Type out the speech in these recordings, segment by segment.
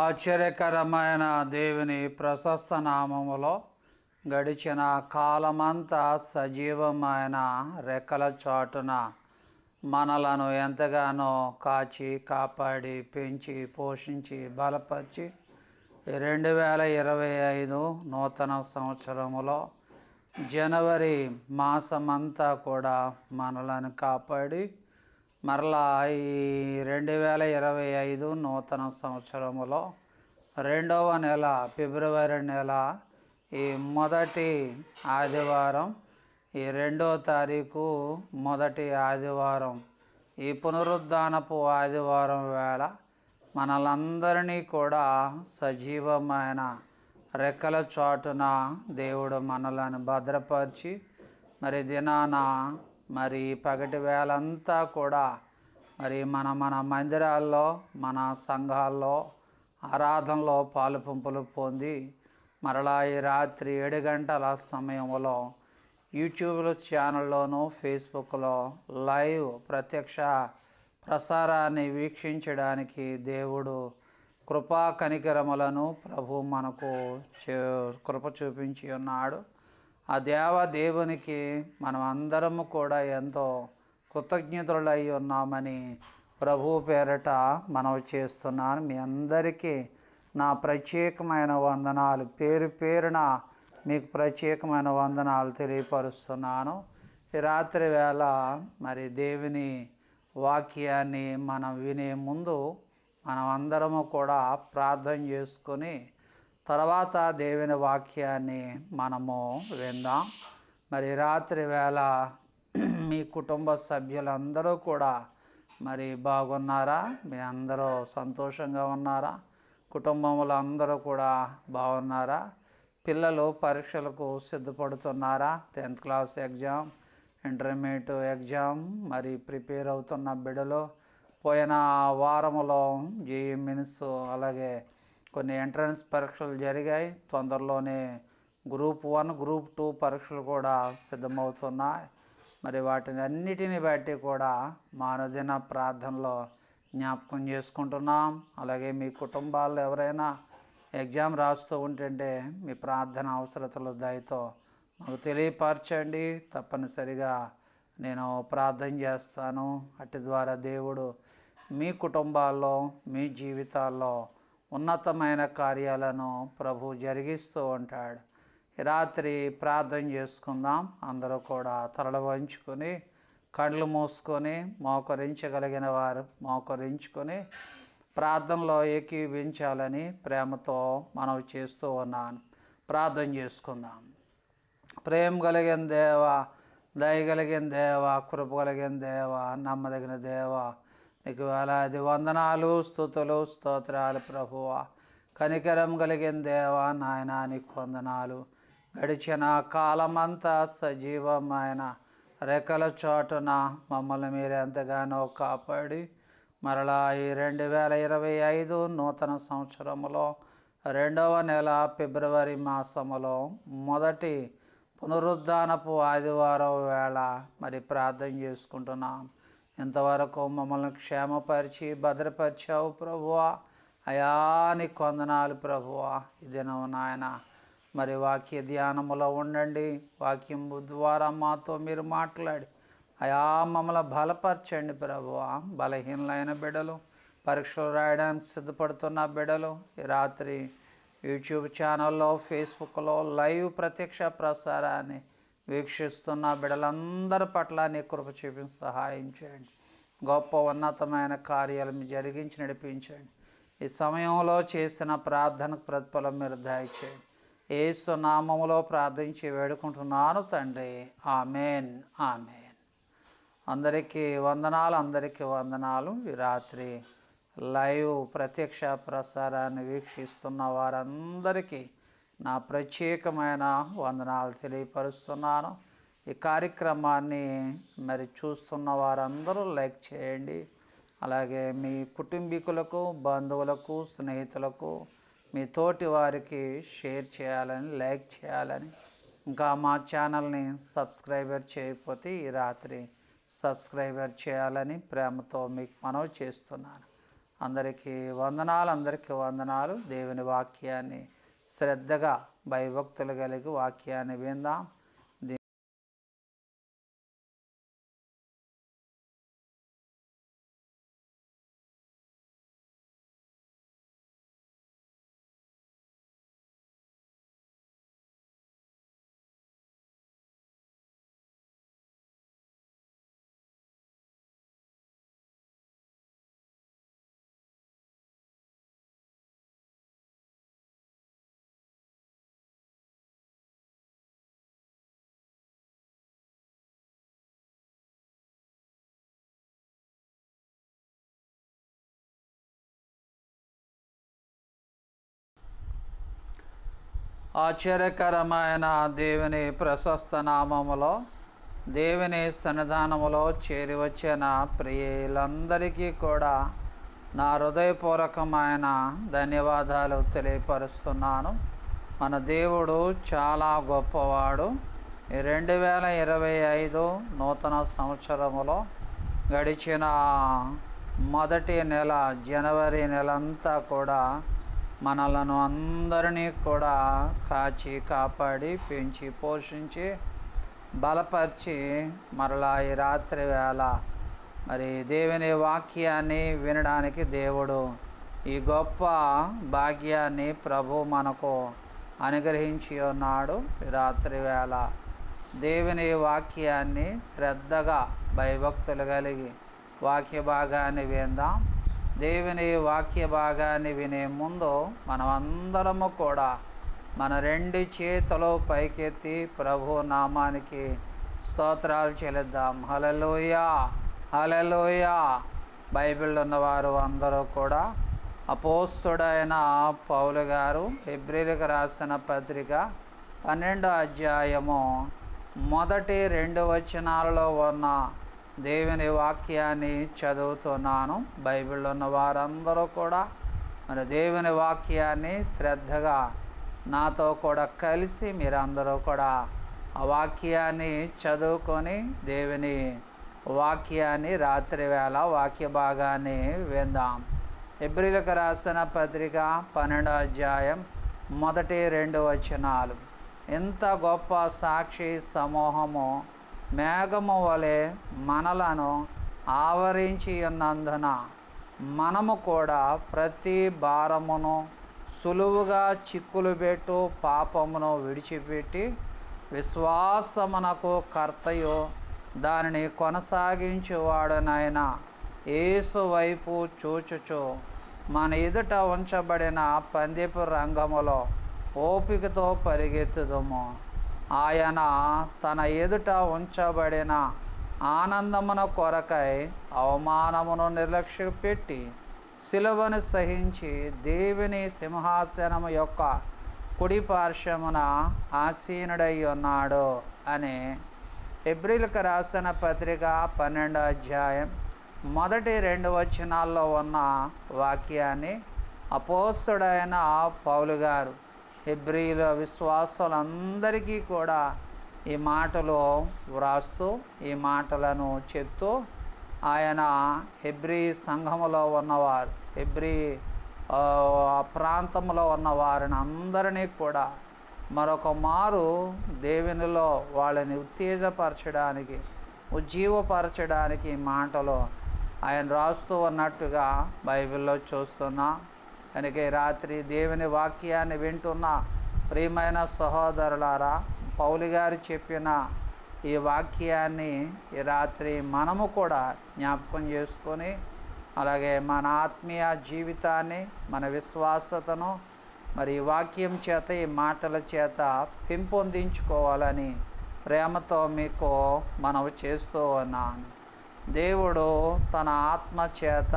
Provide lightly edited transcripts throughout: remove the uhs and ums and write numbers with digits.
ఆశ్చర్యకరమైన దేవుని ప్రశస్త నామములో గడిచిన కాలమంతా సజీవమైన రెక్కల చాటున మనలను ఎంతగానో కాచి కాపాడి పెంచి పోషించి బలపరిచి 2025 నూతన సంవత్సరములో జనవరి మాసమంతా కూడా మనలను కాపాడి మరలా ఈ 2025 నూతన సంవత్సరములో రెండవ నెల ఫిబ్రవరి నెల ఈ మొదటి ఆదివారం ఈ 2వ తారీఖు మొదటి ఆదివారం ఈ పునరుద్ధానపు ఆదివారం వేళ మనలందరినీ కూడా సజీవమైన రెక్కల చాటున దేవుడు మనలను భద్రపరిచి మరి దినాన మరి పగటి వేళంతా కూడా మరి మన మందిరాల్లో మన సంఘాల్లో ఆరాధనలో పాలు పంపులు పొంది మరలా ఈ రాత్రి 7 గంటల సమయంలో యూట్యూబ్ ఛానల్లోనూ ఫేస్బుక్లో లైవ్ ప్రత్యక్ష ప్రసారాన్ని వీక్షించడానికి దేవుడు కృపా కనికరములను ప్రభు మనకు కృప చూపించి ఉన్నాడు. ఆ దేవునికి మనం అందరము కూడా ఎంతో కృతజ్ఞతలై ఉన్నామని ప్రభు పేరట మనవి చేస్తున్నాను. మీ అందరికీ నా ప్రత్యేకమైన వందనాలు, పేరు పేరున మీకు ప్రత్యేకమైన వందనాలు తెలియపరుస్తున్నాను. ఈ రాత్రి వేళ మరి దేవుని వాక్యాన్ని మనం వినే ముందు మనం అందరము కూడా ప్రార్థన చేసుకొని తర్వాత దేవుని వాక్యాన్ని మనము విందాం. మరి రాత్రి వేళ మీ కుటుంబ సభ్యులందరూ కూడా మరి బాగున్నారా? మీ అందరూ సంతోషంగా ఉన్నారా? కుటుంబంలో అందరూ కూడా బాగున్నారా? పిల్లలు పరీక్షలకు సిద్ధపడుతున్నారా? 10th class exam, intermediate exam మరి ప్రిపేర్ అవుతున్న బిడ్డలు పోయిన వారంలో జేఈఈ మెయిన్స్ అలాగే కొన్ని ఎంట్రన్స్ పరీక్షలు జరిగాయి. తొందరలోనే గ్రూప్ 1 గ్రూప్ 2 పరీక్షలు కూడా సిద్ధమవుతున్నాయి. మరి వాటిని అన్నిటిని బట్టి కూడా మా అనుదిన ప్రార్థనలో జ్ఞాపకం చేసుకుంటున్నాం. అలాగే మీ కుటుంబాల్లో ఎవరైనా ఎగ్జామ్ రాస్తూ ఉంటుంటే మీ ప్రార్థన అవసరతలు దయతో మాకు తెలియపరచండి. తప్పనిసరిగా నేను ప్రార్థన చేస్తాను. అటు ద్వారా దేవుడు మీ కుటుంబాల్లో మీ జీవితాల్లో ఉన్నతమైన కార్యాలను ప్రభు జరిగిస్తూ ఉంటాడు. రాత్రి ప్రార్థన చేసుకుందాం. అందరూ కూడా తలలు వంచుకొని కళ్ళు మూసుకొని మోకరించగలిగిన వారు మోకరించుకొని ప్రార్థనలో ఏకీవించాలని ప్రేమతో మనవి చేస్తూ ఉన్నాను. ప్రార్థన చేసుకుందాం. ప్రేమ కలిగిన దేవా, దయగలిగిన దేవా, కృప కలిగిన దేవా, నమ్మదగిన దేవా, నీకు వేలాది వందనాలు, స్తుతులు, స్తోత్రాలు ప్రభువా. కనికరం కలిగిన దేవా నాయనా నీకు వందనాలు. గడిచిన కాలమంతా సజీవమైన రెక్కల చాటున మమ్మల్ని మీరు ఎంతగానో కాపాడి మరలా ఈ 2025 నూతన సంవత్సరంలో 2వ నెల ఫిబ్రవరి మాసములో మొదటి పునరుద్ధానపు ఆదివారం వేళ మరి ప్రార్థన చేసుకుంటున్నాం. ఇంతవరకు మమ్మల్ని క్షేమపరిచి భద్రపరిచావు ప్రభువా. అయా నీకు వందనాలు ప్రభువా. ఈ దినం నాయన మరి వాక్య ధ్యానములో ఉండండి. వాక్యం ద్వారా మాతో మీరు మాట్లాడి అయా మమ్మల్ని బలపరచండి ప్రభువా. బలహీనలైన బిడ్డలు, పరీక్షలు రాయడానికి సిద్ధపడుతున్న బిడ్డలు ఈ రాత్రి యూట్యూబ్ ఛానల్లో ఫేస్బుక్లో లైవ్ ప్రత్యక్ష ప్రసారాన్ని వీక్షిస్తున్న బిడ్డలందరి పట్ల నీ కృప చూపించి సహాయం చేయండి. గొప్ప ఉన్నతమైన కార్యాలను జరిగించి నడిపించండి. ఈ సమయంలో చేసిన ప్రార్థనకు ప్రతిఫలం మీరు దయచేయండి. యేసు నామములో ప్రార్థించి వేడుకుంటున్నాను తండ్రి. Amen, amen. అందరికీ వందనాలు, అందరికీ వందనాలు. ఈ రాత్రి లైవ్ ప్రత్యక్ష ప్రసారాన్ని వీక్షిస్తున్న వారందరికీ నా ప్రత్యేకమైన వందనాలు తెలియపరుస్తున్నాను. ఈ కార్యక్రమాన్ని మరి చూస్తున్న వారందరూ లైక్ చేయండి. అలాగే మీ కుటుంబీకులకు, బంధువులకు, స్నేహితులకు, మీ తోటి వారికి షేర్ చేయాలని, లైక్ చేయాలని, ఇంకా మా ఛానల్ని సబ్స్క్రైబర్ చేయకపోతే ఈ రాత్రి సబ్స్క్రైబర్ చేయాలని ప్రేమతో మీకు మనవి చేస్తున్నాను. అందరికీ వందనాలు. దేవుని వాక్యాన్ని శ్రద్ధగా భయభక్తులు కలిగి వాక్యాన్ని విందాం. ఆశ్చర్యకరమైన దేవుని ప్రశస్త నామములో దేవుని సన్నిధానములో చేరి వచ్చిన ప్రియులందరికీ కూడా నా హృదయపూర్వకమైన ధన్యవాదాలు తెలియపరుస్తున్నాను. మన దేవుడు చాలా గొప్పవాడు. 2025 నూతన సంవత్సరములో గడిచిన మొదటి నెల జనవరి నెలంతా కూడా మనలను అందరినీ కూడా కాచి కాపాడి పెంచి పోషించి బలపరిచి మరలా ఈ రాత్రి వేళ మరి దేవుని వాక్యాన్ని వినడానికి దేవుడు ఈ గొప్ప భాగ్యాన్ని ప్రభు మనకు అనుగ్రహించి ఉన్నాడు. ఈ రాత్రి వేళ దేవుని వాక్యాన్ని శ్రద్ధగా భయభక్తులు కలిగి వాక్య భాగాన్ని విందాం. దేవుని వాక్య భాగాన్ని వినే ముందు మనమందరము కూడా మన 2 చేతులు పైకెత్తి ప్రభు నామానికి స్తోత్రాలు చెల్లిద్దాం. హల్లెలూయా, హల్లెలూయా. బైబిల్ ఉన్నవారు అందరూ కూడా అపోస్తలుడైన పౌలు గారు హెబ్రీయులకు రాసిన పత్రిక 12వ అధ్యాయము మొదటి 2 వచనాలలో ఉన్న దేవుని వాక్యాన్ని చదువుతున్నాను. బైబిల్లో ఉన్న వారందరూ కూడా మరి దేవుని వాక్యాన్ని శ్రద్ధగా నాతో కూడా కలిసి మీరందరూ కూడా ఆ వాక్యాన్ని చదువుకొని దేవుని వాక్యాన్ని రాత్రి వేళ వాక్య భాగాన్ని విందాం. హెబ్రీయులకు రాసిన పత్రిక 12వ అధ్యాయం మొదటి 2 వచనాలు. ఎంత గొప్ప సాక్షి సమూహము మేఘము వలె మనలను ఆవరించి ఉన్నందున మనము కూడా ప్రతి భారమును సులువుగా చిక్కులు పెట్టు పాపమును విడిచిపెట్టి విశ్వాసమునకు కర్తయు దానిని కొనసాగించువాడునైన యేసు వైపు చూచుచు మన ఎదుట ఉంచబడిన పందెపు రంగములో ఓపికతో పరిగెత్తుదుము. ఆయన తన ఎదుట ఉంచబడిన ఆనందమున కొరకై అవమానమును నిర్లక్ష్యపెట్టి సిలువను సహించి దేవుని సింహాసనము యొక్క కుడి పార్శ్వమున ఆసీనుడై ఉన్నాడు అని హెబ్రీయులకు రాసిన పత్రిక 12వ అధ్యాయం మొదటి 2 వచనాల్లో ఉన్న వాక్యాన్ని అపోస్తలుడైన పౌలు గారు హెబ్రీయుల విశ్వాసులందరికీ కూడా ఈ మాటలు వ్రాస్తూ ఈ మాటలను చెప్తూ ఆయన హెబ్రీ సంఘములో ఉన్నవారు హెబ్రీ ప్రాంతంలో ఉన్న వారిని అందరినీ కూడా మరొక మారు దేవునిలో వాళ్ళని ఉత్తేజపరచడానికి ఉజ్జీవపరచడానికి ఈ మాటలు ఆయన రాస్తూ ఉన్నట్టుగా బైబిల్లో చూస్తున్నాం. కనుక రాత్రి దేవుని వాక్యాన్ని వింటున్న ప్రియమైన సహోదరులారా, పౌలు గారు చెప్పిన ఈ వాక్యాన్ని ఈ రాత్రి మనము కూడా జ్ఞాపకం చేసుకొని అలాగే మన ఆత్మీయ జీవితాన్ని మన విశ్వాసతను మరి ఈ వాక్యం చేత ఈ మాటల చేత పెంపొందించుకోవాలని ప్రేమతో మీకు మనవి చేస్తూ ఉన్నాను. దేవుడు తన ఆత్మ చేత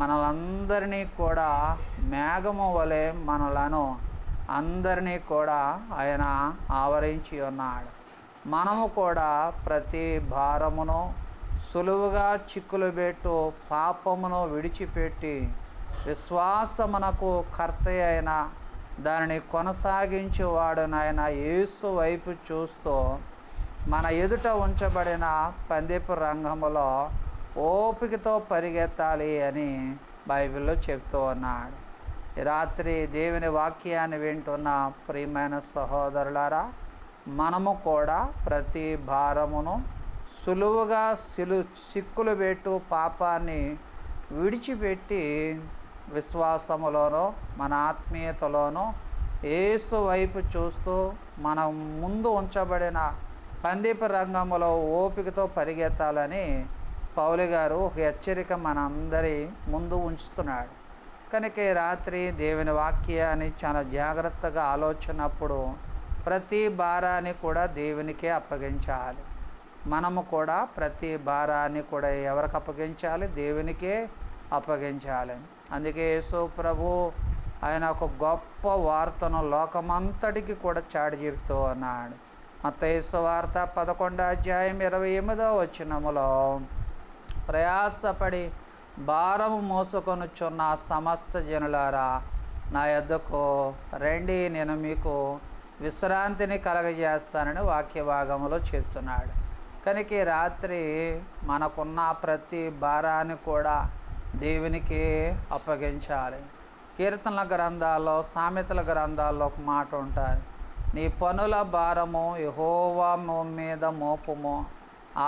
మనలందరినీ కూడా మేఘము వలె మనలను అందరినీ కూడా ఆయన ఆవరించి ఉన్నాడు. మనము కూడా ప్రతి భారమును సులువుగా చిక్కులు పెట్టు పాపమును విడిచిపెట్టి విశ్వాసమునకు కర్త అయిన దానిని కొనసాగించువాడునైన యేసు వైపు చూస్తూ మన ఎదుట ఉంచబడిన పందెపు రంగములో ఓపికతో పరిగెత్తాలి అని బైబిల్లో చెప్తూ ఉన్నాడు. ఈ రాత్రి దేవుని వాక్యాన్ని వింటున్న ప్రియమైన సహోదరులారా, మనము కూడా ప్రతి భారమును సులువుగా సిక్కులు పెట్టు పాపాన్ని విడిచిపెట్టి విశ్వాసములోనో మన ఆత్మీయతలోనో యేసు వైపు చూస్తూ మనం ముందు ఉంచబడిన పందెపు రంగంలో ఓపికతో పరిగెత్తాలని పౌలు గారు ఒక హెచ్చరిక మనందరి ముందు ఉంచుతున్నాడు. కనుక ఈ రాత్రి దేవుని వాక్యాన్ని చాలా జాగ్రత్తగా ఆలోచనప్పుడు ప్రతి భారాన్ని కూడా దేవునికే అప్పగించాలి. మనము కూడా ప్రతి భారాన్ని కూడా ఎవరికి అప్పగించాలి? దేవునికే అప్పగించాలి. అందుకే యేసు ప్రభు ఆయన ఒక గొప్ప వార్తను లోకమంతటికి కూడా చాటి చెబుతూ ఉన్నాడు. మత్తయి సువార్త 11:28 ప్రయాసపడి భారము మోసుకొనుచున్న సమస్త జనులారా నా యొద్దకు రండి, నేను మీకు విశ్రాంతిని కలగజేస్తానని వాక్య భాగంలో చెప్తున్నాడు. కనుక ఈ రాత్రి మనకున్న ప్రతి భారాన్ని కూడా దేవునికి అప్పగించాలి. కీర్తనల గ్రంథాల్లో, సామెతల గ్రంథాల్లో ఒక మాట ఉంటుంది, నీ పనుల భారము యెహోవా మీద మోపుము,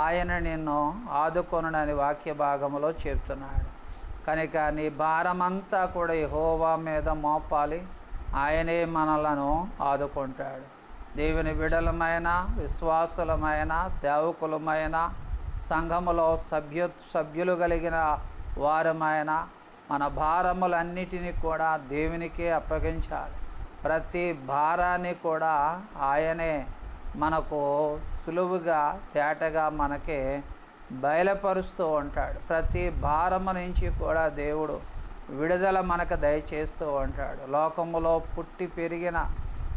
ఆయన నిన్ను ఆదుకొనునని వాక్య భాగంలో చెప్తున్నాడు. కనుక నీ భారమంతా కూడా యెహోవా మీద మోపాలి, ఆయనే మనలను ఆదుకుంటాడు. దేవుని బిడ్డలమైన, విశ్వాసులమైన, సేవకులమైన, సంఘములో సభ్యులు కలిగిన వారమైన మన భారములన్నిటినీ కూడా దేవునికే అప్పగించాలి. ప్రతి భారాన్ని కూడా ఆయనే మనకు సులువుగా తేటగా మనకి బయలుపరుస్తూ ఉంటాడు. ప్రతి భారము నుంచి కూడా దేవుడు విడుదల మనకు దయచేస్తూ ఉంటాడు. లోకములో పుట్టి పెరిగిన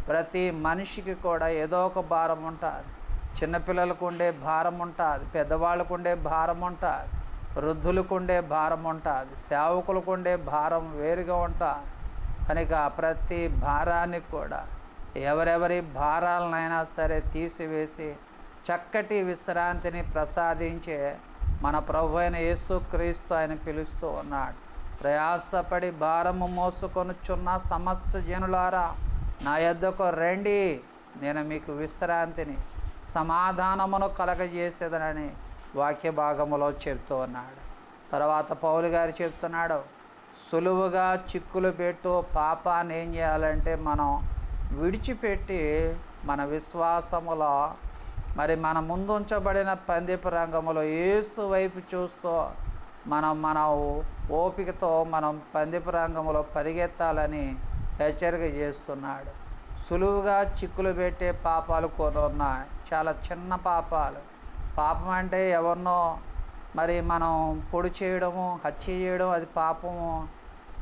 ప్రతి మనిషికి కూడా ఏదో ఒక భారం ఉంటుంది. చిన్నపిల్లలకు ఉండే భారం ఉంటుంది, పెద్దవాళ్ళకు ఉండే భారం ఉంటుంది, వృద్ధులకు ఉండే భారం ఉంటుంది, సేవకులకు ఉండే భారం వేరుగా ఉంటుంది. కనుక ప్రతి భారాన్ని కూడా ఎవరెవరి భారాలనైనా సరే తీసివేసి చక్కటి విశ్రాంతిని ప్రసాదించే మన ప్రభు అయిన యేసుక్రీస్తు ఆయన పిలుస్తూ ఉన్నాడు. ప్రయాసపడి భారము మోసుకొనుచున్న సమస్త జనులారా నా యొద్దకు రండి, నేను మీకు విశ్రాంతిని సమాధానమును కలగజేసేదనని వాక్య భాగములో చెప్తూ ఉన్నాడు. తర్వాత పౌలు గారు చెప్తున్నాడు, సులువుగా చిక్కులు పెట్టు పాపాన్ని ఏం చేయాలంటే మనం విడిచిపెట్టి మన విశ్వాసములో మన ముందు ఉంచబడిన పందెపు రంగంలో యేసు వైపు చూస్తూ మన ఓపికతో మనం పందెపు రంగంలో పరిగెత్తాలని హెచ్చరిక చేస్తున్నాడు. సులువుగా చిక్కులు పెట్టే పాపాలు కొన్ని ఉన్నాయి, చాలా చిన్న పాపాలు. పాపం అంటే ఎవరినో మనం పొడి చేయడము, హత్య చేయడం అది పాపము,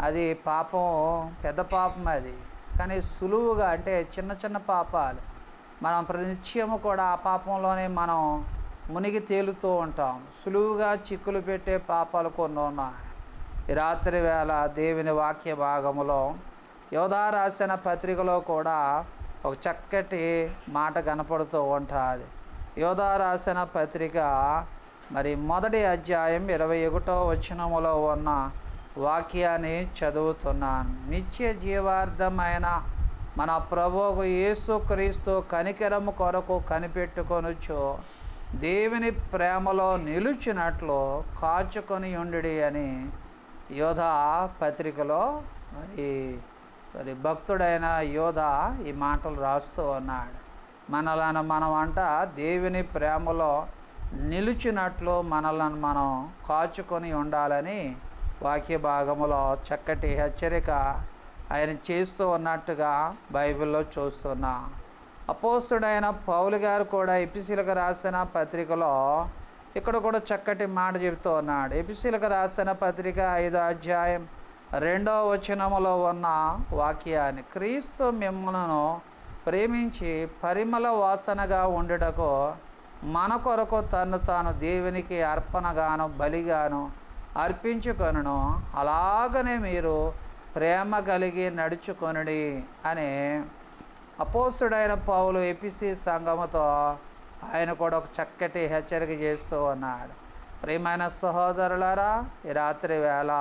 అది పాపం, పెద్ద పాపం అది. కానీ సులువుగా అంటే చిన్న చిన్న పాపాలు మనం ప్రతినిత్యము కూడా ఆ పాపంలోనే మనం మునిగి తేలుతూ ఉంటాం. సులువుగా చిక్కులు పెట్టే పాపాలు కొన్ని ఉన్నాయి. ఈ రాత్రి వేళ దేవుని వాక్య భాగములో యోధా రాసిన పత్రికలో కూడా ఒక చక్కటి మాట కనపడుతూ ఉంటుంది. యోధా రాసిన పత్రిక మొదటి అధ్యాయం 21 ఉన్న వాక్యాన్ని చదువుతున్నాను. నిత్య జీవార్థమైన మన ప్రభువు యేసుక్రీస్తు కనికరము కొరకు కనిపెట్టుకొనుచు దేవుని ప్రేమలో నిలుచినట్లు కాచుకొని ఉండుడి అని యోధా పత్రికలో భక్తుడైన యోధా ఈ మాటలు రాస్తూ ఉన్నాడు. మనలను మనం దేవుని ప్రేమలో నిలిచినట్లు మనలను మనం కాచుకొని ఉండాలని వాక్య భాగంలో చక్కటి హెచ్చరిక ఆయన చేస్తూ ఉన్నట్టుగా బైబిల్లో చూస్తున్నాం. అపోస్తుడైన పౌలు గారు కూడా ఎఫెసీయులకు రాసిన పత్రికలో ఇక్కడ కూడా చక్కటి మాట చెబుతూ ఉన్నాడు. ఎఫెసీయులకు రాసిన పత్రిక 5వ అధ్యాయం 2వ వచనములో ఉన్న వాక్యాన్ని, క్రీస్తు మిమ్మల్ని ప్రేమించి పరిమళ వాసనగా ఉండుటకు మన కొరకు తను తాను దేవునికి అర్పణగాను బలిగాను అర్పించుకొనును, అలాగనే మీరు ప్రేమ కలిగి నడుచుకొనుడి అని అపోస్తుడైన పౌలు ఎఫెసీ సంఘముతో ఆయన కూడా ఒక చక్కటి హెచ్చరిక చేస్తూ ఉన్నాడు. ప్రియమైన సహోదరులారా, ఈ రాత్రి వేళ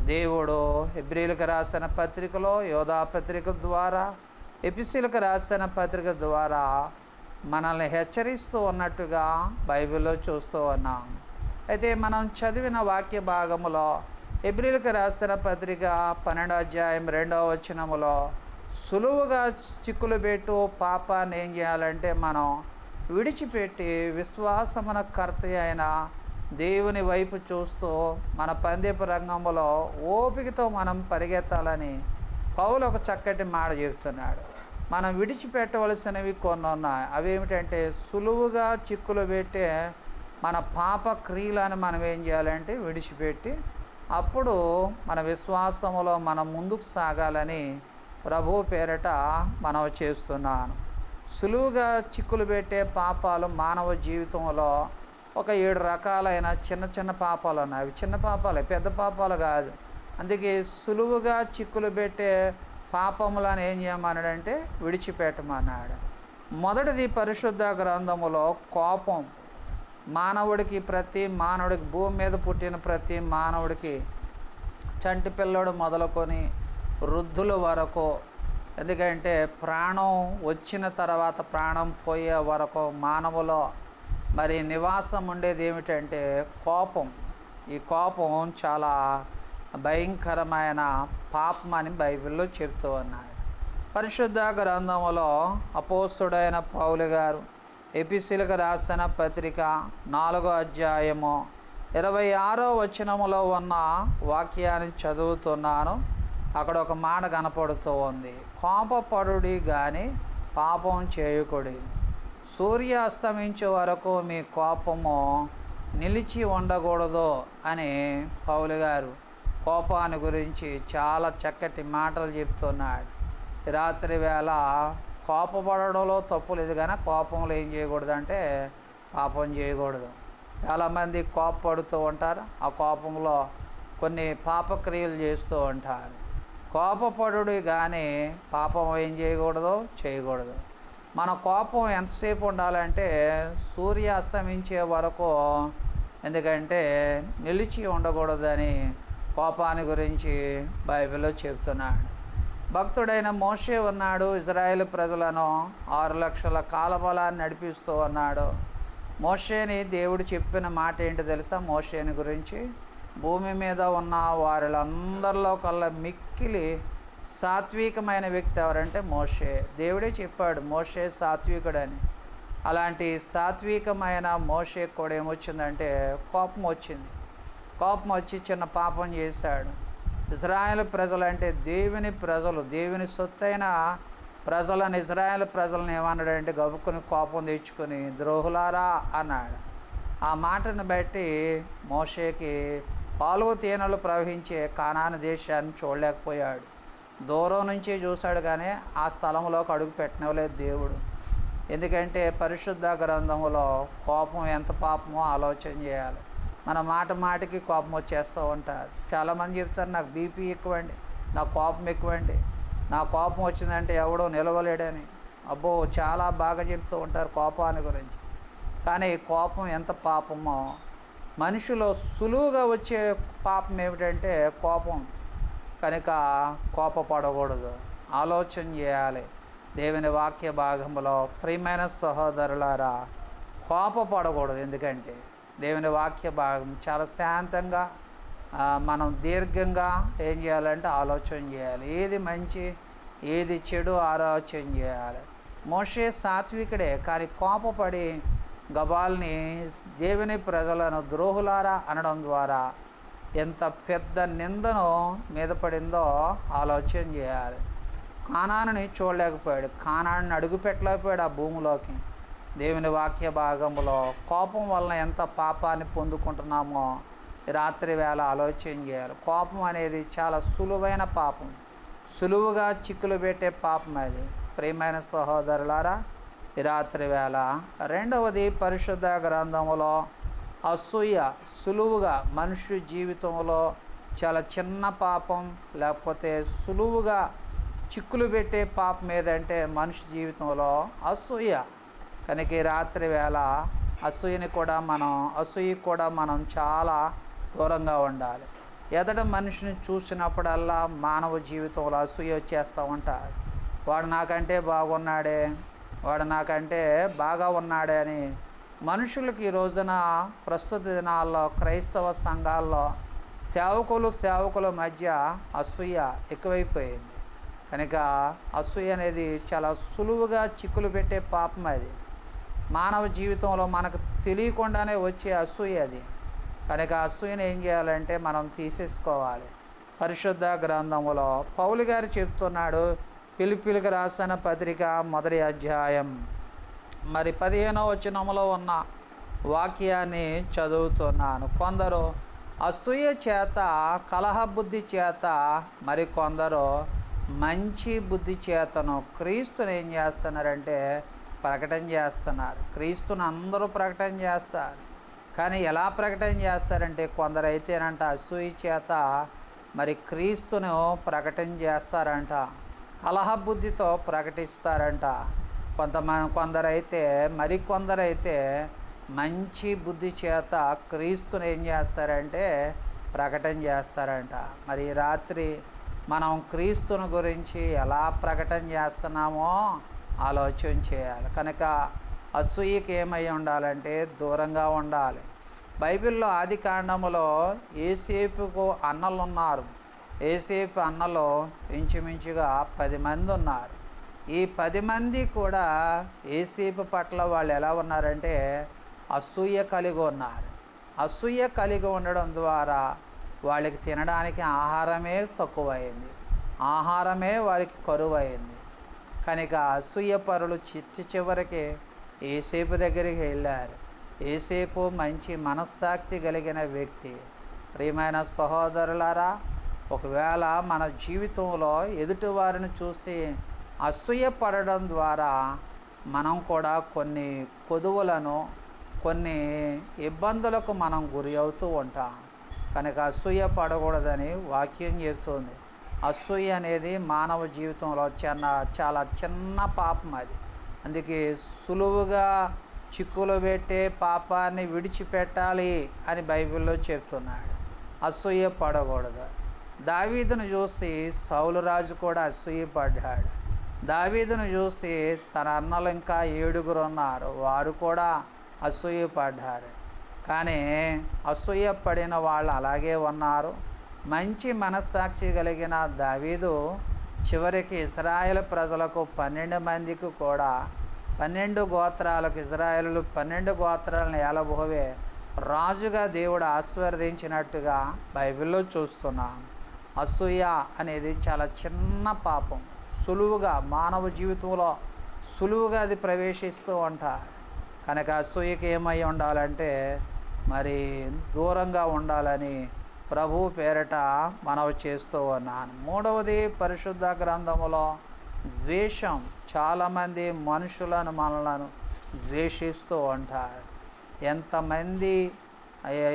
దేవుడు హెబ్రీలకు రాసిన పత్రికలో, యోధా పత్రిక ద్వారా, ఎపిసీలకు రాసిన పత్రిక ద్వారా మనల్ని హెచ్చరిస్తూ ఉన్నట్టుగా బైబిల్లో చూస్తూ ఉన్నాం. అయితే మనం చదివిన వాక్య భాగములో హెబ్రీలకు రాసిన పత్రిక 12వ అధ్యాయం 2వ వచనములో సులువుగా చిక్కులు పెట్టు పాపాన్ని ఏం చేయాలంటే మనం విడిచిపెట్టి విశ్వాసమున కర్త అయిన దేవుని వైపు చూస్తూ మన పందెపు రంగంలో ఓపికతో మనం పరిగెత్తాలని పౌలు ఒక చక్కటి మాట చెబుతున్నాడు. మనం విడిచిపెట్టవలసినవి కొన్ని ఉన్నాయి. అవేమిటంటే సులువుగా చిక్కులు పెట్టే మన పాప క్రియలను మనం ఏం చేయాలంటే విడిచిపెట్టి అప్పుడు మన విశ్వాసములో మనం ముందుకు సాగాలని ప్రభు పేరట మనం చేస్తున్నాను. సులువుగా చిక్కులు పెట్టే పాపాలు మానవ జీవితంలో ఒక 7 రకాలైన చిన్న చిన్న పాపాలు ఉన్నాయి. అవి చిన్న పాపాలే, పెద్ద పాపాలు కాదు. అందుకే సులువుగా చిక్కులు పెట్టే పాపములను ఏం చేయమన్నాడంటే విడిచిపెట్టమన్నాడు. మొదటిది పరిశుద్ధ గ్రంథములో కోపం. ప్రతి మానవుడికి, భూమి మీద పుట్టిన ప్రతి మానవుడికి, చంటి పిల్లడు మొదలుకొని వృద్ధుల వరకు, ఎందుకంటే ప్రాణం వచ్చిన తర్వాత ప్రాణం పోయే వరకు మానవులో మరి నివాసం ఉండేది ఏమిటంటే కోపం. ఈ కోపం చాలా భయంకరమైన పాపం అని బైబిల్లో చెప్తూ ఉన్నాడు. పరిశుద్ధ గ్రంథములో అపోస్తుడైన పౌలు గారు ఎపిసీలకు రాసిన పత్రిక 4వ అధ్యాయము 26వ వచనములో ఉన్న వాక్యాన్ని చదువుతున్నాను. అక్కడ ఒక మాట కనపడుతూ ఉంది. కోపపడుడి కానీ పాపం చేయకుడి. సూర్య అస్తమించే వరకు మీ కోపము నిలిచి ఉండకూడదు అని పౌలు గారు కోపాన్ని గురించి చాలా చక్కటి మాటలు చెప్తున్నాడు. రాత్రి వేళ కోపపడడంలో తప్పు లేదు, కానీ కోపంలో ఏం చేయకూడదు అంటే పాపం చేయకూడదు. చాలామంది కోపపడుతూ ఉంటారు, ఆ కోపంలో కొన్ని పాపక్రియలు చేస్తూ ఉంటారు. కోపపడుడు కానీ పాపం ఏం చేయకూడదు. మన కోపం ఎంతసేపు ఉండాలంటే సూర్య అస్తమించే వరకు, ఎందుకంటే నిలిచి ఉండకూడదని కోపాన్ని గురించి బైబిల్లో చెప్తున్నాడు. భక్తుడైన మోషే ఉన్నాడు. ఇజ్రాయేల్ ప్రజలను 6 లక్షల కాలబలాన్ని నడిపిస్తూ ఉన్నాడు. మోషేని దేవుడు చెప్పిన మాట ఏంటి తెలుసా? మోషేని గురించి, భూమి మీద ఉన్న వారిలందరిలో కల్లా మిక్కిలి సాత్వికమైన వ్యక్తి ఎవరంటే మోషే. దేవుడే చెప్పాడు మోషే సాత్వికుడని. అలాంటి సాత్వికమైన మోషే కూడా ఏమొచ్చిందంటే కోపం వచ్చింది. కోపం వచ్చి చిన్న పాపం చేశాడు. ఇజ్రాయేల్ ప్రజలు అంటే దేవుని ప్రజలు, దేవుని సొత్తైన ప్రజలను, ఇజ్రాయేల్ ప్రజలను ఏమన్నాడంటే గబుక్కుని కోపం తెచ్చుకొని ద్రోహులారా అన్నాడు. ఆ మాటను బట్టి మోషేకి పాలు తేనెలు ప్రవహించే కానాను దేశాన్ని చూడలేకపోయాడు. దూరం నుంచి చూశాడు, కానీ ఆ స్థలంలోకి అడుగు పెట్టనివ్వలేదు దేవుడు. ఎందుకంటే పరిశుద్ధ గ్రంథంలో కోపం ఎంత పాపమో ఆలోచన చేయాలి. మన మాటికి కోపం వచ్చేస్తూ ఉంటుంది. చాలామంది చెప్తారు నాకు బీపీ ఎక్కువండి, నా కోపం ఎక్కువండి, నా కోపం వచ్చిందంటే ఎవడో నిలవలేడని. అబ్బో, చాలా బాగా చెప్తూ ఉంటారు కోపాన్ని గురించి. కానీ కోపం ఎంత పాపమో, మనిషిలో సులువుగా వచ్చే పాపం ఏమిటంటే కోపం. కనుక కోపపడకూడదు, ఆలోచన చేయాలి. దేవుని వాక్య భాగంలో ప్రియమైన సహోదరులారా, కోపపడకూడదు. ఎందుకంటే దేవుని వాక్య భాగం చాలా శాంతంగా, మనం దీర్ఘంగా ఏం చేయాలంటే ఆలోచన చేయాలి. ఏది మంచి ఏది చెడు ఆలోచన చేయాలి. మోషే సాత్వికుడే, కానీ కోపపడి గబాల్ని దేవుని ప్రజలను ద్రోహులారా అనడం ద్వారా ఎంత పెద్ద నిందను మీద పడిందో ఆలోచన చేయాలి. కానానుని చూడలేకపోయాడు, కానాన్ని అడుగు పెట్టలేకపోయాడు ఆ భూమిలోకి. దేవుని వాక్య భాగంలో కోపం వలన ఎంత పాపాన్ని పొందుకుంటున్నామో రాత్రి వేళ ఆలోచన చేయాలి. కోపం అనేది చాలా సులువైన పాపం, సులువుగా చిక్కులు పెట్టే పాపం అది. ప్రియమైన సహోదరులారా, ఈ రాత్రి వేళ రెండవది పరిశుద్ధ గ్రంథములో అసూయ. సులువుగా మనుష్య జీవితంలో చాలా చిన్న పాపం, లేకపోతే సులువుగా చిక్కులు పెట్టే పాపం ఏదంటే మనిషి జీవితంలో అసూయ. కనుక ఈ రాత్రి వేళ అసూయకి కూడా మనం చాలా దూరంగా ఉండాలి. ఎదట మనిషిని చూసినప్పుడల్లా మానవ జీవితంలో అసూయ వచ్చేస్తూ ఉంటారు. వాడు నాకంటే బాగున్నాడే, వాడు నాకంటే బాగా ఉన్నాడే అని మనుషులకి ఈ రోజున ప్రస్తుత దినాల్లో క్రైస్తవ సంఘాల్లో సేవకుల మధ్య అసూయ ఎక్కువైపోయింది. కనుక అసూయ అనేది చాలా సులువుగా చిక్కులు పెట్టే పాపం. అది మానవ జీవితంలో మనకు తెలియకుండానే వచ్చే అసూయ అది. కనుక అసూయను ఏం చేయాలంటే మనం తీసేసుకోవాలి. పరిశుద్ధ గ్రంథములో పౌలు గారు చెప్తున్నాడు, ఫిలిప్పీయులకు రాసిన పత్రిక 1వ అధ్యాయం 15వ వచనములో ఉన్న వాక్యాన్ని చదువుతున్నాను. కొందరు అసూయ చేత, కలహ బుద్ధి చేత, మరికొందరు మంచి బుద్ధి చేతను క్రీస్తుని ఏం చేస్తున్నారంటే ప్రకటన చేస్తున్నారు. క్రీస్తుని అందరూ ప్రకటన చేస్తారు. కానీ ఎలా ప్రకటన చేస్తారంటే కొందరైతేనంట అసూయ చేత మరి క్రీస్తును ప్రకటన చేస్తారంట, కలహ బుద్ధితో ప్రకటిస్తారంట. కొందరైతే మరికొందరైతే మంచి బుద్ధి చేత క్రీస్తుని ఏం చేస్తారంటే ప్రకటన చేస్తారంట. మరి రాత్రి మనం క్రీస్తుని గురించి ఎలా ప్రకటన చేస్తున్నామో ఆలోచన చేయాలి. కనుక అసూయకి ఏమై ఉండాలంటే దూరంగా ఉండాలి. బైబిల్లో ఆది కాండములో యోసేపుకు అన్నలు ఉన్నారు. యోసేపు అన్నలు ఇంచుమించుగా 10 మంది ఉన్నారు. ఈ 10 మంది కూడా యోసేపు పట్ల వాళ్ళు ఎలా ఉన్నారంటే అసూయ కలిగి ఉన్నారు. అసూయ కలిగి ఉండడం ద్వారా వాళ్ళకి తినడానికి ఆహారమే తక్కువైంది, ఆహారమే వారికి కరువైంది. కనుక అసూయ పరులు చివరికి యోసేపు దగ్గరికి వెళ్ళారు. యోసేపు మంచి మనస్సాక్షి కలిగిన వ్యక్తి. ప్రియమైన సహోదరులారా, ఒకవేళ మన జీవితంలో ఎదుటివారిని చూసి అసూయ పడడం ద్వారా మనం కూడా కొన్ని కొదువులను, కొన్ని ఇబ్బందులకు మనం గురి అవుతూ ఉంటాం. కనుక అసూయ పడకూడదని వాక్యం చెబుతుంది. అసూయ అనేది మానవ జీవితంలో చాలా చిన్న పాపం అది. అందుకే సులువుగా చిక్కులు పెట్టే పాపాన్ని విడిచిపెట్టాలి అని బైబిల్లో చెప్తున్నాడు. అసూయ పడకూడదు. దావీదును చూసి సౌలు రాజు కూడా అసూయ పడ్డాడు. దావీదును చూసి తన అన్నలు ఇంకా 7 ఉన్నారు, వారు కూడా అసూయ పడ్డారు. కానీ అసూయ పడిన వాళ్ళు అలాగే ఉన్నారు. మంచి మనస్సాక్షి కలిగిన దావీదు చివరికి ఇశ్రాయేలు ప్రజలకు 12 మందికి కూడా 12 గోత్రాలకు, ఇశ్రాయేలు 12 గోత్రాలను ఏలబోవే రాజుగా దేవుడు ఆశీర్వదించినట్టుగా బైబిల్లో చూస్తున్నాం. అసూయ అనేది చాలా చిన్న పాపం. సులువుగా మానవ జీవితంలో సులువుగా అది ప్రవేశిస్తూ ఉంటారు. కనుక అసూయకి ఏమై ఉండాలంటే మరి దూరంగా ఉండాలని ప్రభు పేరట మనవి చేస్తూ ఉన్నాను. 3వది పరిశుద్ధ గ్రంథములో ద్వేషం. చాలామంది మనుషులను మనలను ద్వేషిస్తూ ఉంటారు. ఎంతమంది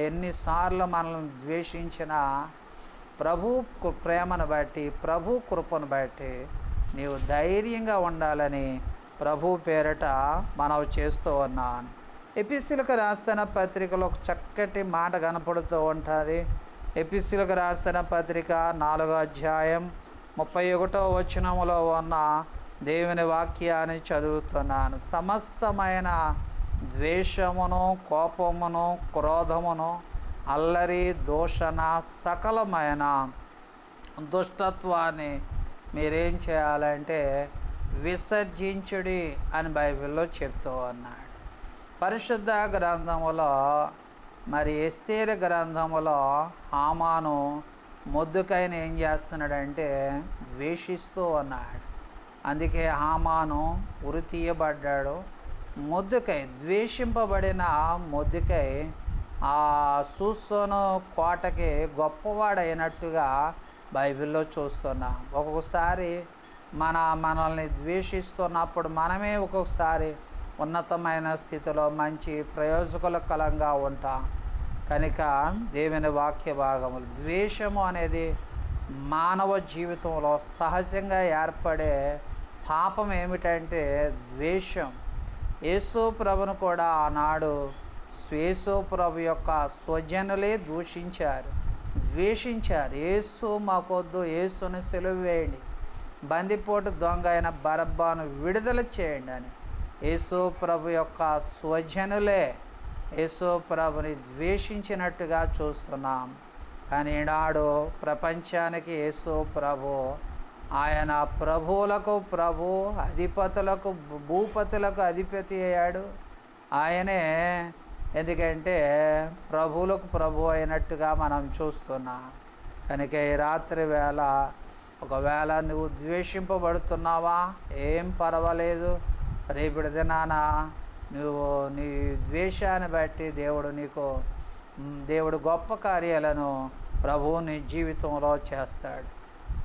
ఎన్నిసార్లు మనల్ని ద్వేషించినా ప్రభు ప్రేమను బట్టి, ప్రభు కృపను బట్టి నీవు ధైర్యంగా ఉండాలని ప్రభు పేరట మనవి చేస్తూ ఉన్నాను. ఎపిసీలకు రాసిన పత్రికలో ఒక చక్కటి మాట కనపడుతూ ఉంటుంది. ఎపిసీలకు రాసిన పత్రిక 4వ అధ్యాయం 31వ వచనములో ఉన్న దేవుని వాక్యాన్ని చదువుతున్నాను. సమస్తమైన ద్వేషమును, కోపమును, క్రోధమును, అల్లరి, దూషణ, సకలమైన దుష్టత్వాన్ని మీరేం చేయాలంటే విసర్జించుడి అని బైబిల్లో చెప్తూ ఉన్నాడు. పరిశుద్ధ గ్రంథములో మరి ఎస్తేరు గ్రంథములో హామాను మొర్దెకైని ఏం చేస్తున్నాడంటే ద్వేషిస్తూ ఉన్నాడు. అందుకే హామాను ఉరి తీయబడ్డాడు. మొర్దెకై, ద్వేషింపబడిన మొర్దెకై ఆ సూసోను కోటకి గొప్పవాడైనట్టుగా బైబిల్లో చూస్తున్నాం. ఒక్కొక్కసారి మనల్ని ద్వేషిస్తున్నప్పుడు మనమే ఒక్కొక్కసారి ఉన్నతమైన స్థితిలో మంచి ప్రయోజకులకరంగా ఉంటాం. కనుక దేవుని వాక్య భాగములు, ద్వేషము అనేది మానవ జీవితంలో సహజంగా ఏర్పడే పాపం ఏమిటంటే ద్వేషం. యేసు ప్రభును కూడా ఆనాడు యేసు ప్రభు యొక్క స్వజనులే దూషించారు. ద్వేషించారు. యేసు మాకొద్దు, యేసుని సిలువ వేయండి, బందిపోటు దొంగ అయిన బరబ్బాను విడుదల చేయండి అని యేసు ప్రభు యొక్క స్వజనులే యేసు ప్రభుని ద్వేషించినట్టుగా చూస్తున్నాం. కానీ ఈనాడు ప్రపంచానికి యేసు ప్రభు, ఆయన ప్రభువులకు ప్రభు, అధిపతులకు భూపతులకు అధిపతి అయ్యాడు. ఆయనే ఎందుకంటే ప్రభువులకు ప్రభు అయినట్టుగా మనం చూస్తున్నాం. కనుక ఈ రాత్రి వేళ ఒకవేళ నువ్వు ద్వేషింపబడుతున్నావా, ఏం పర్వాలేదు. రేపటి దినాన నువ్వు నీ ద్వేషాన్ని బట్టి దేవుడు గొప్ప కార్యాలను ప్రభువు నీ జీవితంలో చేస్తాడు.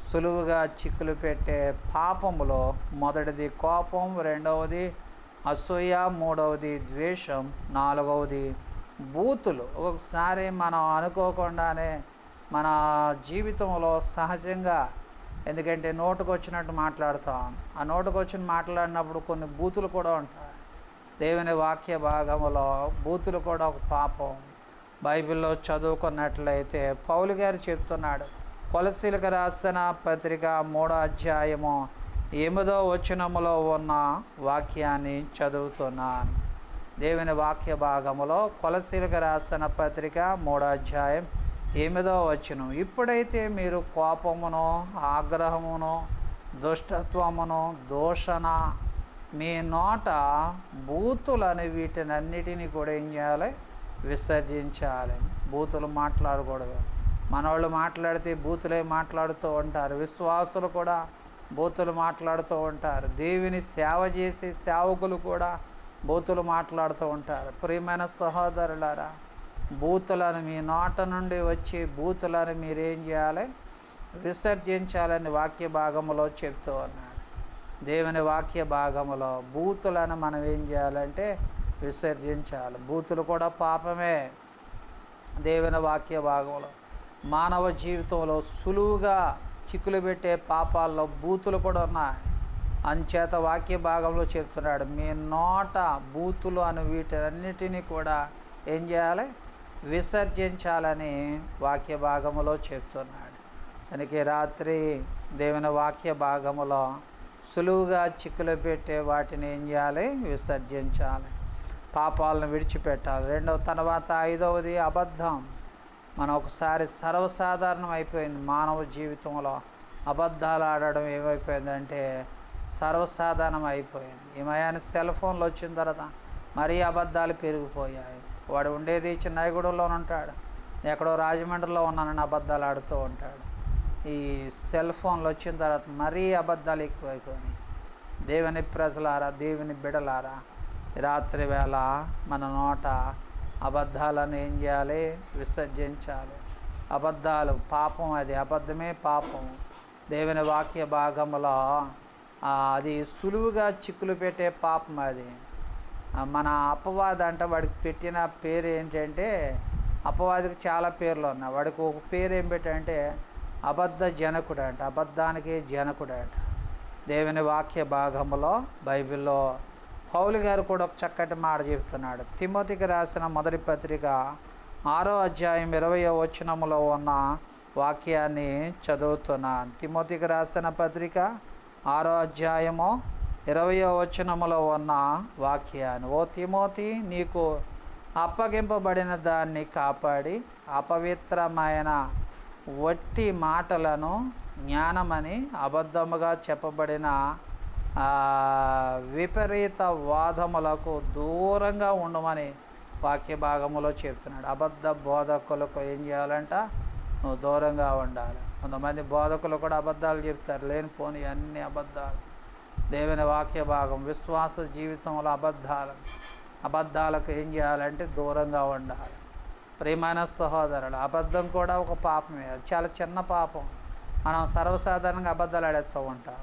సులువుగా చిక్కులు పెట్టే పాపములో మొదటిది కోపం, రెండవది అసూయ, మూడవది ద్వేషం, నాలుగవది బూతులు. ఒక్కొక్కసారి మనం అనుకోకుండానే మన జీవితంలో సహజంగా, ఎందుకంటే నోటుకు వచ్చినట్టు మాట్లాడుతాం. ఆ నోటుకు వచ్చిన మాట్లాడినప్పుడు కొన్ని బూతులు కూడా ఉంటాయి. దేవుని వాక్య భాగంలో బూతులు కూడా ఒక పాపం. బైబిల్లో చదువుకున్నట్లయితే పౌలు గారు చెప్తున్నాడు, కొలసీలకు రాసిన పత్రిక 3వ అధ్యాయము 8వ వచనములో ఉన్న వాక్యాన్ని చదువుతున్నాను. దేవుని వాక్య భాగములో కొలసీలకు రాసిన పత్రిక 3వ అధ్యాయం 8వ వచనం, ఇప్పుడైతే మీరు కోపమును, ఆగ్రహమును, దుష్టత్వమును, దూషణ, మీ నోట బూతులని వీటినన్నిటినీ కూడా ఏం చేయాలి? విసర్జించాలి. బూతులు మాట్లాడకూడదు. మనవాళ్ళు మాట్లాడితే బూతులే మాట్లాడుతూ ఉంటారు. విశ్వాసులు కూడా బూతులు మాట్లాడుతూ ఉంటారు. దేవుని సేవ చేసే సేవకులు కూడా బూతులు మాట్లాడుతూ ఉంటారు. ప్రియమైన సహోదరులారా, బూతులను, మీ నోట నుండి వచ్చే బూతులను మీరేం చేయాలి? విసర్జించాలని వాక్య భాగములో చెప్తూ ఉన్నాడు. దేవుని వాక్య భాగములో బూతులను మనం ఏం చేయాలంటే విసర్జించాలి. బూతులు కూడా పాపమే. దేవుని వాక్య భాగంలో మానవ జీవితంలో సులువుగా చిక్కులు పెట్టే పాపాల్లో బూతులు కూడా ఉన్నాయి. అంచేత వాక్య భాగంలో చెప్తున్నాడు, మీ నోట బూతులు అని వీటన్నిటినీ కూడా ఏం చేయాలి? విసర్జించాలని వాక్య భాగములో చెప్తున్నాడు. కనుక రాత్రి దేవుని వాక్య భాగములో సులువుగా చిక్కులు పెట్టే వాటిని ఏం చేయాలి? విసర్జించాలి. పాపాలను విడిచిపెట్టాలి. తర్వాత 5వది అబద్ధం. మనం ఒకసారి సర్వసాధారణం అయిపోయింది మానవ జీవితంలో. అబద్ధాలు ఆడడం ఏమైపోయిందంటే సర్వసాధారణం అయిపోయింది. ఈ మయాన్ని సెల్ ఫోన్లు వచ్చిన తర్వాత మరీ అబద్ధాలు పెరిగిపోయాయి. వాడు ఉండేది చిన్నగూడెంలో ఉంటాడు, ఎక్కడో రాజమండ్రిలో ఉన్నానని అబద్ధాలు ఆడుతూ ఉంటాడు. ఈ సెల్ ఫోన్లు వచ్చిన తర్వాత మరీ అబద్ధాలు ఎక్కువైపోయినాయి. దేవుని ప్రజలారా, దేవుని బిడలారా, రాత్రి వేళ మన నోట అబద్ధాలను ఏం చేయాలి? విసర్జించాలి. అబద్ధాలు పాపం. అది అబద్ధమే పాపం. దేవుని వాక్య భాగంలో అది సులువుగా చిక్కులు పెట్టే పాపం. అది మన అపవాది అంట. వాడికి పెట్టిన పేరు ఏంటంటే, అపవాదికి చాలా పేర్లు ఉన్నాయి. వాడికి ఒక పేరు ఏం పెట్టంటే అబద్ధ జనకుడు అంట. అబద్ధానికి జనకుడు అంట. దేవుని వాక్య భాగంలో బైబిల్లో పౌలు గారు కూడా ఒక చక్కటి మాట చెప్తున్నాడు. తిమోతికి రాసిన మొదటి పత్రిక 6వ అధ్యాయం 20వ వచనములో ఉన్న వాక్యాన్ని చదువుతున్నాను. తిమోతికి రాసిన పత్రిక 6వ అధ్యాయము 20వ వచనములో ఉన్న వాక్యాన్ని, ఓ తిమోతి, నీకు అప్పగింపబడిన దాన్ని కాపాడి అపవిత్రమైన వట్టి మాటలను జ్ఞానమని అబద్ధముగా చెప్పబడిన విపరీత వాదములకు దూరంగా ఉండమని వాక్య భాగములో చెప్తున్నాడు. అబద్ధ బోధకులకు ఏం చేయాలంట? నువ్వు దూరంగా ఉండాలి. కొంతమంది బోధకులు కూడా అబద్ధాలు చెప్తారు, లేనిపోని అన్ని అబద్ధాలు. దేవుని వాక్య భాగం విశ్వాస జీవితంలో అబద్ధాలకు ఏం చేయాలంటే దూరంగా ఉండాలి. ప్రియమైన సహోదరులు, అబద్ధం కూడా ఒక పాపమే. చాలా చిన్న పాపం. మనం సర్వసాధారణంగా అబద్ధాలు ఆడేస్తూ ఉంటాం.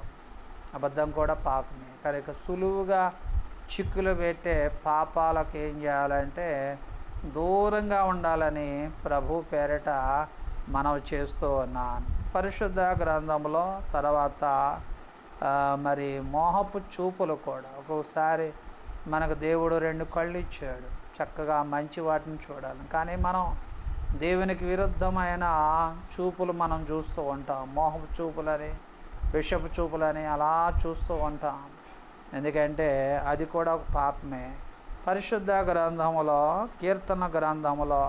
అబద్ధం కూడా పాపమే. కనుక సులువుగా చిక్కులు పెట్టే పాపాలకు ఏం చేయాలంటే దూరంగా ఉండాలని ప్రభు పేరిట మనవి చేస్తూ ఉన్నాను. పరిశుద్ధ గ్రంథంలో తర్వాత మరి మోహపు చూపులు కూడా. ఒక్కొక్కసారి మనకు దేవుడు 2 కళ్ళు ఇచ్చాడు, చక్కగా మంచి వాటిని చూడాలి. కానీ మనం దేవునికి విరుద్ధమైన చూపులు మనం చూస్తూ ఉంటాం. మోహపు చూపులని, విషపు చూపులని అలా చూస్తూ ఉంటాం. ఎందుకంటే అది కూడా ఒక పాపమే. పరిశుద్ధ గ్రంథములో, కీర్తన గ్రంథములో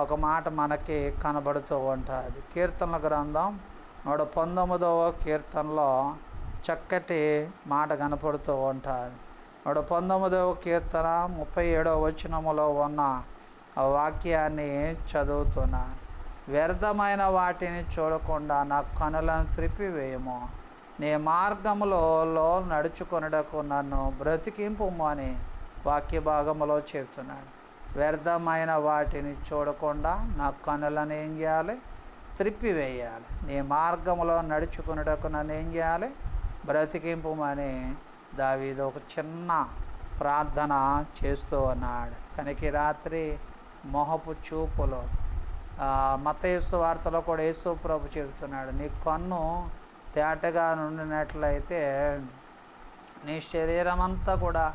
ఒక మాట మనకి కనబడుతూ ఉంటుంది. కీర్తన గ్రంథం 119వ కీర్తనలో చక్కటి మాట కనపడుతూ ఉంటుంది. 119వ కీర్తన 37వ వచనములో ఉన్న ఆ వాక్యాన్ని చదువుతున్నాను. వ్యర్థమైన వాటిని చూడకుండా నా కనులను త్రిప్పివేయము, నీ మార్గములో నడుచుకొనుటకు నన్ను బ్రతికింపుము అని వాక్య భాగములో చెప్తున్నాడు. వ్యర్థమైన వాటిని చూడకుండా నా కనులను ఏం చేయాలి? త్రిప్పివేయాలి. నీ మార్గములో నడుచుకున్నటకు నన్ను ఏం చేయాలి? బ్రతికింపుమని దావీదు ఒక చిన్న ప్రార్థన చేస్తూ ఉన్నాడు. కనుక ఈ రాత్రి మొహపు చూపులు, మత్తయి వార్తలో కూడా యేసు ప్రభు చెబుతున్నాడు, నీ కన్ను తేటగా నుండినట్లయితే నీ శరీరం అంతా కూడా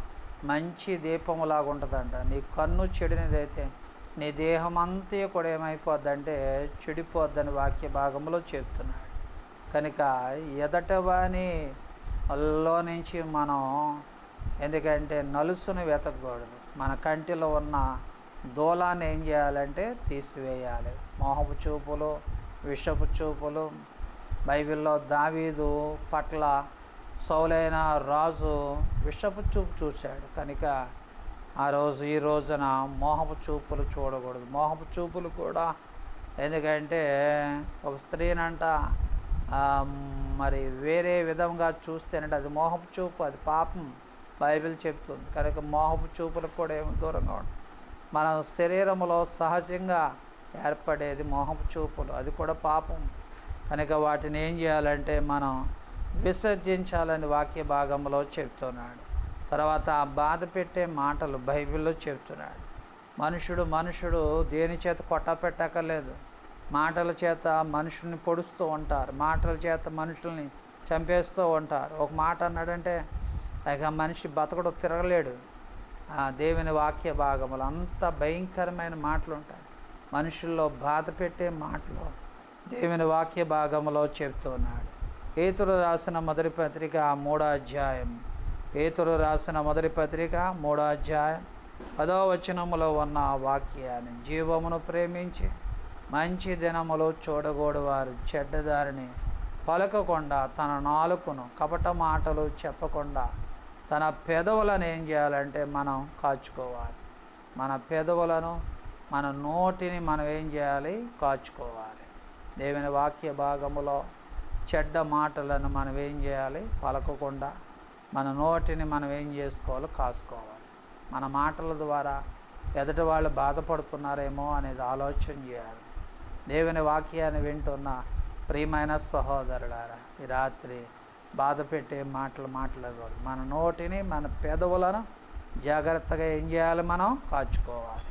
మంచి దీపములాగా ఉంటుందంట. నీ కన్ను చెడినదైతే నీ దేహం అంతా కూడా ఏమైపోద్దంటే చెడిపోద్దని వాక్య భాగంలో చెప్తున్నాడు. కనుక ఎదటవానిలో నుంచి మనం ఎందుకంటే నలుసును వెతకూడదు. మన కంటిలో ఉన్న దూలాన్ని ఏం చేయాలంటే తీసివేయాలి. మోహపు చూపులు, విషపు చూపులు. బైబిల్లో దావీదు పట్ల సౌలైన రాజు విషపు చూపు చూశాడు. కనుక ఈ రోజున మోహపు చూపులు చూడకూడదు. మోహపు చూపులు కూడా ఎందుకంటే ఒక స్త్రీనంట మరి వేరే విధంగా చూస్తేనంటే అది మోహపు చూపు, అది పాపం బైబిల్ చెప్తుంది. కనుక మోహపు చూపులకు కూడా ఏమి దూరంగా ఉంటుంది. మన శరీరంలో సహజంగా ఏర్పడేది మోహపు చూపులు, అది కూడా పాపం. కనుక వాటిని ఏం చేయాలంటే మనం విసర్జించాలని వాక్య భాగంలో చెప్తున్నాడు. తర్వాత బాధ పెట్టే మాటలు బైబిల్లో చెప్తున్నాడు. మనుషుడు దేని చేత కొట్టపెట్టక్కర్లేదు. మాటల చేత మనుషుల్ని పొడుస్తూ ఉంటారు, మాటల చేత మనుషుల్ని చంపేస్తూ ఉంటారు. ఒక మాట అన్నాడంటే ఇక మనిషి బతకడు, తిరగలేడు. దేవుని వాక్య భాగములు అంత భయంకరమైన మాటలు ఉంటాయి. మనుషుల్లో బాధ పెట్టే మాటలు దేవుని వాక్య భాగంలో చెప్తున్నాడు. పేతురు రాసిన మొదటి పత్రిక 3వ అధ్యాయం, పేతురు రాసిన మొదటి పత్రిక 3వ అధ్యాయం 10వ వచనములో ఉన్న వాక్యాన్ని, జీవమును ప్రేమించి మంచి దినములు చూడగోడువారు చెడ్డదారిని పలకకుండా, తన నాలుకను కపట మాటలు చెప్పకుండా, తన పెదవులను ఏం చేయాలంటే మనం కాచుకోవాలి. మన పెదవులను, మన నోటిని మనం ఏం చేయాలి? కాచుకోవాలి. దేవుని వాక్య భాగములో చెడ్డ మాటలను మనం ఏం చేయాలి? పలకకుండా మన నోటిని మనం ఏం చేసుకోవాలి? కాసుకోవాలి. మన మాటల ద్వారా ఎదుటి వాళ్ళు బాధపడుతున్నారేమో అనేది ఆలోచన చేయాలి. దేవుని వాక్యాన్ని వింటున్న ప్రియమైన సహోదరులారా, ఈ రాత్రి బాధ పెట్టే మాటలు మాట్లాడకూడదు. మన నోటిని, మన పెదవులను జాగ్రత్తగా ఏం చేయాలి? మనం కాచుకోవాలి.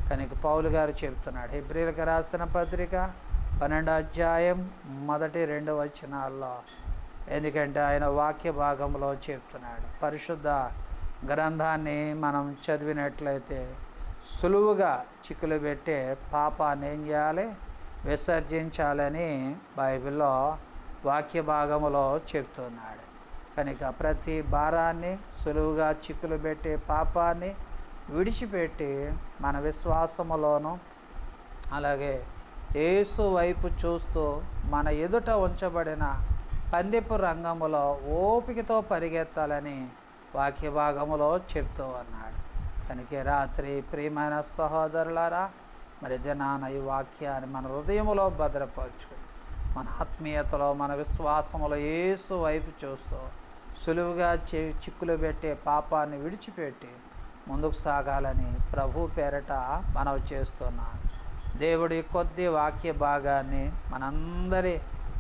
కనుక పౌలు గారు చెప్తున్నాడు, హెబ్రీయులకు రాసిన పత్రిక 12వ అధ్యాయం 1-2 వచనాల్లో, ఎందుకంటే ఆయన వాక్య భాగంలో చెప్తున్నాడు. పరిశుద్ధ గ్రంథాన్ని మనం చదివినట్లయితే సులువుగా చిక్కులు పెట్టే పాపాన్ని ఏం చేయాలి? విసర్జించాలని బైబిల్లో వాక్య భాగములో చెప్తున్నాడు. కనుక ప్రతి భారాన్ని, సులువుగా చిక్కులు పెట్టే పాపాన్ని విడిచిపెట్టి మన విశ్వాసములోను అలాగే యేసు వైపు చూస్తూ మన ఎదుట ఉంచబడిన పందెపు రంగములో ఓపికతో పరిగెత్తాలని వాక్య భాగములో చెప్తూ ఉన్నాడు. కనుక రాత్రి ప్రియమైన సహోదరులారా, మరి దినాన ఈ వాక్యాన్ని మన హృదయములో భద్రపరుచుకుని మన ఆత్మీయతలో, మన విశ్వాసములో యేసు వైపు చూస్తూ సులువుగా చిక్కులు పెట్టే పాపాన్ని విడిచిపెట్టి ముందుకు సాగాలని ప్రభు పేరట మనవి చేస్తున్నాను. దేవుడి కొద్ది వాక్య భాగాన్ని మనందరి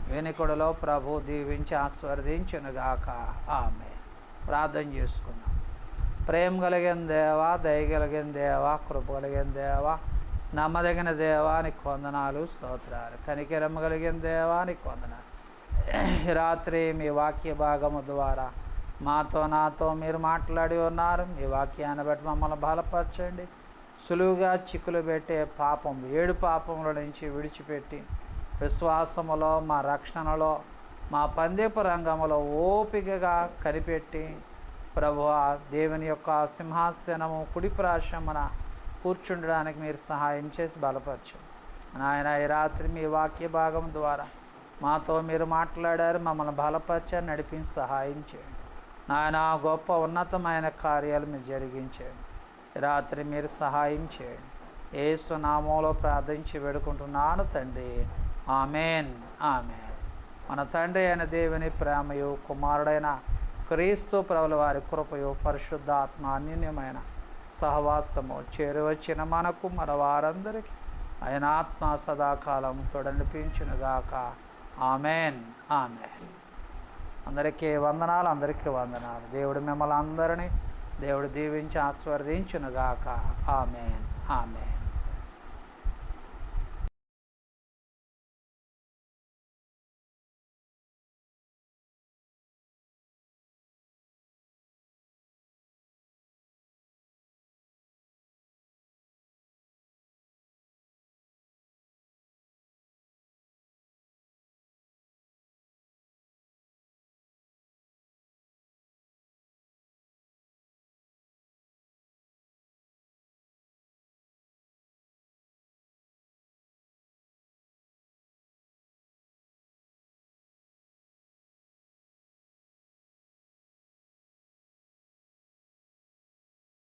వెనుకడలో ప్రభు దీవించి ఆశీర్వదించునుగాక. ఆమె ప్రార్థన చేసుకున్నాం. ప్రేమ కలిగిన దేవా, దయ కలిగిన దేవా, కృప కలిగిన దేవా, నమ్మదగిన దేవానికి వందనాలు, స్తోత్రాలు. కనికరం కలిగిన దేవానికి వందనాలు. రాత్రి మీ వాక్య భాగము ద్వారా నాతో మీరు మాట్లాడి ఉన్నారు. మీ వాక్యాన్ని బట్టి మమ్మల్ని బలపరచండి. సులువుగా చిక్కులు పెట్టే పాపం 7 పాపముల నుంచి విడిచిపెట్టి విశ్వాసములో మా రక్షణలో మా పందెపు రంగములో ఓపికగా కనిపెట్టి ప్రభువా దేవుని యొక్క సింహాసనము కుడి ప్రాశమున కూర్చుండడానికి మీరు సహాయం చేసి బలపరచు నాయన. ఈ రాత్రి మీ వాక్య భాగం ద్వారా మాతో మీరు మాట్లాడారు, మమ్మల్ని బలపరిచారు, నడిపించి సహాయం చేయండి నాయన. గొప్ప ఉన్నతమైన కార్యాలు మీరు జరిగించండి. రాత్రి మీరు సహాయం చేయండి. యేసు నామములో ప్రార్థించి వేడుకుంటున్నాను తండ్రి. Amen, amen. మన తండ్రి అయిన దేవుని ప్రేమయు కుమారుడైన క్రీస్తు ప్రభుల వారి కృపయు పరిశుద్ధాత్మ అన్యోన్యమైన సహవాసము చేరువచ్చిన మనకు మన వారందరికీ ఆయన ఆత్మ సదాకాలం తోడనిపించునుగాక. Amen, amen. అందరికీ వందనాలు, అందరికీ వందనాలు. దేవుడు మిమ్మల్ని అందరినీ దేవుడు దీవించి ఆశీర్వదించునుగాక. Amen, amen.